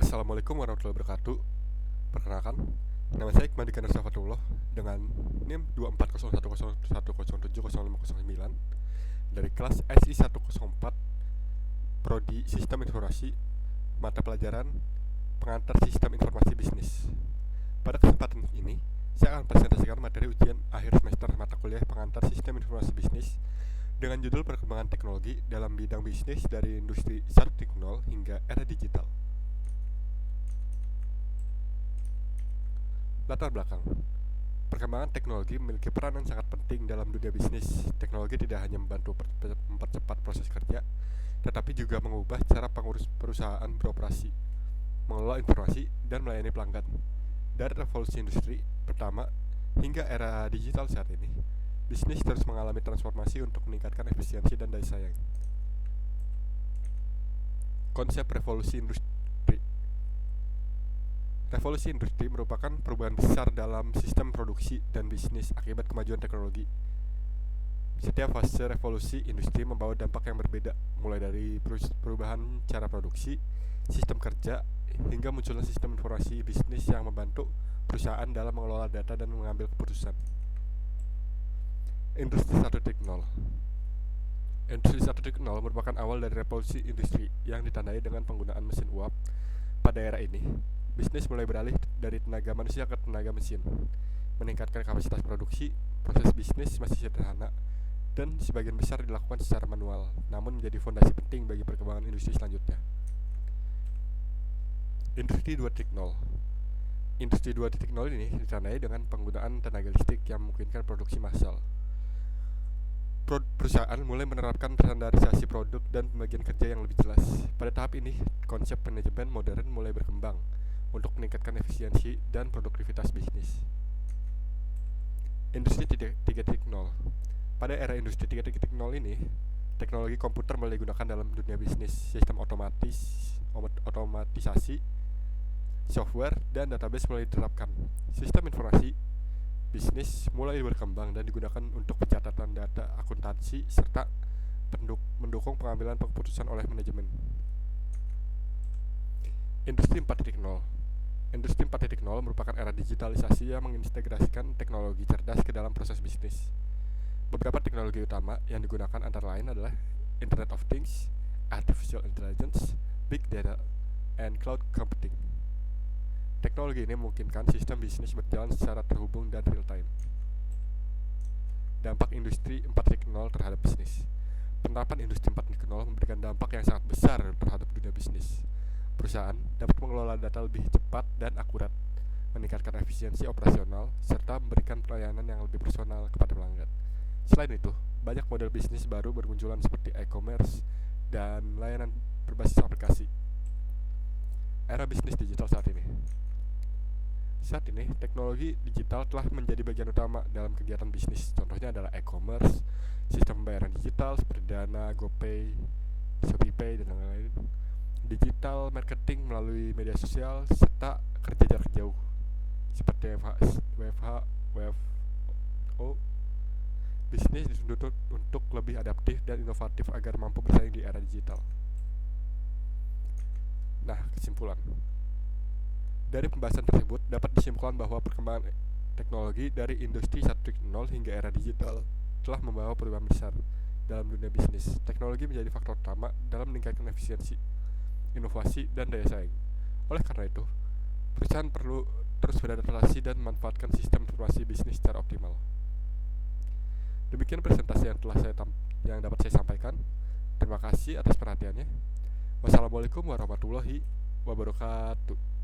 Assalamualaikum warahmatullahi wabarakatuh. Perkenalkan, nama saya Iqman Dikandar Safatullah dengan NIM 2401101070509 dari kelas SI 104 Prodi Sistem Informasi, mata pelajaran Pengantar Sistem Informasi Bisnis. Pada kesempatan ini, saya akan presentasikan materi ujian akhir semester mata kuliah Pengantar Sistem Informasi Bisnis dengan judul Perkembangan Teknologi dalam bidang bisnis dari industri 1.0 hingga era digital. Latar belakang. Perkembangan teknologi memiliki peran yang sangat penting dalam dunia bisnis. Teknologi tidak hanya membantu mempercepat proses kerja, tetapi juga mengubah cara pengurus perusahaan beroperasi, mengelola informasi, dan melayani pelanggan. Dari revolusi industri pertama hingga era digital saat ini, bisnis terus mengalami transformasi untuk meningkatkan efisiensi dan daya saing. Konsep revolusi industri. Revolusi industri merupakan perubahan besar dalam sistem produksi dan bisnis akibat kemajuan teknologi. Setiap fase revolusi industri membawa dampak yang berbeda, mulai dari perubahan cara produksi, sistem kerja, hingga munculnya sistem informasi bisnis yang membantu perusahaan dalam mengelola data dan mengambil keputusan. Industri 1.0. Industri 1.0 merupakan awal dari revolusi industri yang ditandai dengan penggunaan mesin uap. Pada era ini, bisnis mulai beralih dari tenaga manusia ke tenaga mesin, meningkatkan kapasitas produksi. Proses bisnis masih sederhana dan sebagian besar dilakukan secara manual, namun menjadi fondasi penting bagi perkembangan industri selanjutnya. Industri 2.0. Industri 2.0 ini ditandai dengan penggunaan tenaga listrik yang memungkinkan produksi massal. Perusahaan mulai menerapkan standarisasi produk dan pembagian kerja yang lebih jelas. Pada tahap ini, konsep manajemen modern mulai berkembang untuk meningkatkan efisiensi dan produktivitas bisnis. Industri 3.0. Pada era industri 3.0 ini, teknologi komputer mulai digunakan dalam dunia bisnis. Sistem otomatisasi, software, dan database mulai diterapkan. Sistem informasi bisnis mulai berkembang dan digunakan untuk pencatatan data, akuntansi, serta mendukung pengambilan keputusan oleh manajemen. Industri 4.0. Industri 4.0 merupakan era digitalisasi yang mengintegrasikan teknologi cerdas ke dalam proses bisnis. Beberapa teknologi utama yang digunakan antara lain adalah Internet of Things, Artificial Intelligence, Big Data, and Cloud Computing. Teknologi ini memungkinkan sistem bisnis berjalan secara terhubung dan real-time. Dampak industri 4.0 terhadap bisnis. Penerapan industri 4.0 memberikan dampak yang sangat besar terhadap dunia bisnis. Perusahaan dapat mengelola data lebih cepat dan akurat, meningkatkan efisiensi operasional, serta memberikan pelayanan yang lebih personal kepada pelanggan. Selain itu, banyak model bisnis baru bermunculan seperti e-commerce dan layanan berbasis aplikasi. Era bisnis digital saat ini. Saat ini, teknologi digital telah menjadi bagian utama dalam kegiatan bisnis. Contohnya adalah e-commerce, sistem pembayaran digital seperti Dana, GoPay, ShopeePay, dan lain-lain. Digital marketing melalui media sosial, serta kerja jarak jauh seperti WFO. Bisnis dituntut untuk lebih adaptif dan inovatif agar mampu bersaing di era digital. Nah, kesimpulan. Dari pembahasan tersebut dapat disimpulkan bahwa perkembangan teknologi dari industri 1.0 hingga era digital telah membawa perubahan besar dalam dunia bisnis. Teknologi menjadi faktor utama dalam meningkatkan efisiensi, inovasi, dan daya saing. Oleh karena itu, perusahaan perlu terus beradaptasi dan memanfaatkan sistem informasi bisnis secara optimal. Demikian presentasi yang dapat saya sampaikan. Terima kasih atas perhatiannya. Wassalamualaikum warahmatullahi wabarakatuh.